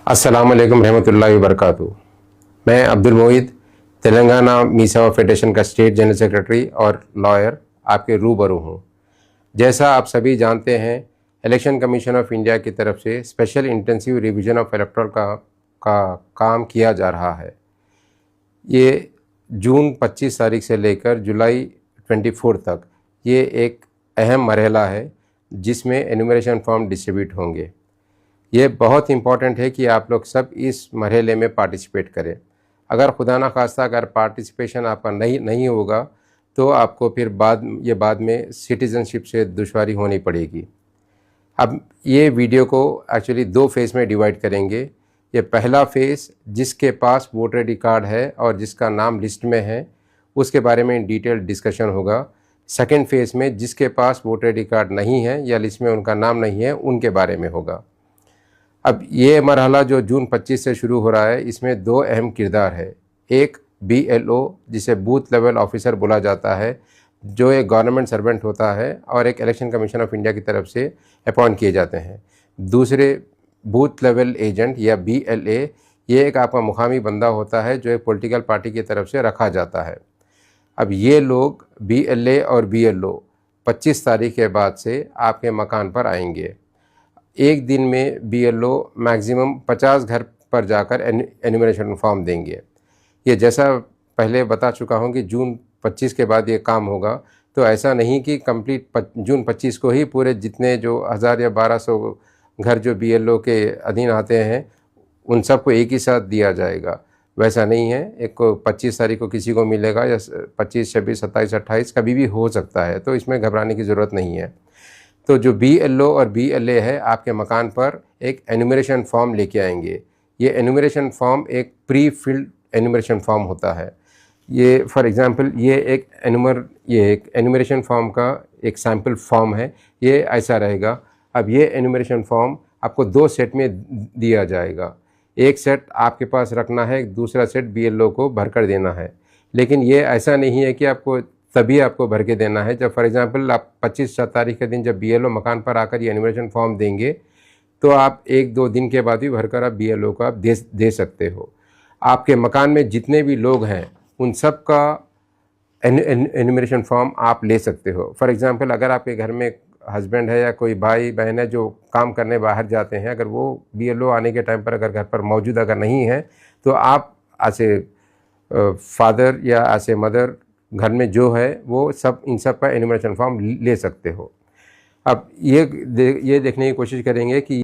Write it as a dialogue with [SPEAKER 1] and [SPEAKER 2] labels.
[SPEAKER 1] अस्सलाम वालेकुम रहमतुल्लाहि व बरकातुहू। मैं अब्दुल मोईद, तेलंगाना मीसावा फेडरेशन का स्टेट जनरल सेक्रेटरी और लॉयर आपके रूबरू हूँ। जैसा आप सभी जानते हैं, इलेक्शन कमीशन ऑफ इंडिया की तरफ से special intensive revision of electoral का काम किया जा रहा है। ये जून 25 तारीख से लेकर जुलाई 24 तक ये एक अहम मरहला है जिसमें एनुमरेशन फॉर्म डिस्ट्रीब्यूट होंगे। ये बहुत इम्पॉर्टेंट है कि आप लोग सब इस मरहले में पार्टिसिपेट करें। अगर खुदा ना खास्ता अगर पार्टिसिपेशन आपका नहीं होगा तो आपको फिर बाद में सिटीज़नशिप से दुश्वारी होनी पड़ेगी। अब ये वीडियो को एक्चुअली 2 फेज़ में डिवाइड करेंगे। ये पहला फ़ेज़ जिसके पास वोटर आई डी कार्ड है और जिसका नाम लिस्ट में है उसके बारे में डिटेल डिस्कशन होगा। सेकेंड फ़ेज़ में जिसके पास वोटर आई डी कार्ड नहीं है या लिस्ट में उनका नाम नहीं है उनके बारे में होगा। अब ये मरहला जो जून 25 से शुरू हो रहा है इसमें 2 अहम किरदार है। एक BLO जिसे बूथ लेवल ऑफिसर बोला जाता है, जो एक गवर्नमेंट सर्वेंट होता है और एक इलेक्शन कमीशन ऑफ इंडिया की तरफ से अपॉइंट किए जाते हैं। दूसरे बूथ लेवल एजेंट या BLA, ये एक आपका मुकामी बंदा होता है जो एक पॉलिटिकल पार्टी की तरफ से रखा जाता है। अब ये लोग BLA और BLO 25 तारीख के बाद से आपके मकान पर आएंगे। एक दिन में BLO मैक्सिमम 50 घर पर जाकर एनुमरेशन फॉर्म देंगे। ये जैसा पहले बता चुका हूँ कि जून 25 के बाद ये काम होगा, तो ऐसा नहीं कि कंप्लीट जून 25 को ही पूरे जितने जो 1000 या 1200 घर जो BLO के अधीन आते हैं उन सबको एक ही साथ दिया जाएगा। वैसा नहीं है। एक को 25 तारीख को किसी को मिलेगा या 25, 26, 27, 28 कभी भी हो सकता है, तो इसमें घबराने की ज़रूरत नहीं है। तो जो BLO और BLA है आपके मकान पर एक एनुमरेशन फॉर्म लेके आएंगे। ये एनुमरेशन फॉर्म एक प्री फिल्ड एनुमरेशन फॉर्म होता है। ये फॉर एग्ज़ाम्पल ये एक एनुमरेशन फॉर्म का एक सैम्पल फॉर्म है। ये ऐसा रहेगा। अब ये एनुमरेशन फॉर्म आपको 2 सेट में दिया जाएगा। एक सेट आपके पास रखना है, दूसरा सेट BLO को भर कर देना है। लेकिन ये ऐसा नहीं है कि आपको तभी आपको भर के देना है। जब फॉर एग्ज़ाम्पल आप 25 तारीख के दिन जब BLO मकान पर आकर ये एनुमरेशन फॉर्म देंगे तो आप 1-2 दिन के बाद भी भरकर आप BLO को आप दे सकते हो। आपके मकान में जितने भी लोग हैं उन सब का एनुमरेशन फॉर्म आप ले सकते हो। फॉर एग्ज़ाम्पल अगर आपके घर में हस्बैंड है या कोई भाई बहन है जो काम करने बाहर जाते हैं, अगर वो BLO आने के टाइम पर अगर घर पर मौजूद अगर नहीं है तो आप एज ए फादर या एज ए मदर घर में जो है वो सब इन सब का एनुमरेशन फॉर्म ले सकते हो। अब ये देखने की कोशिश करेंगे कि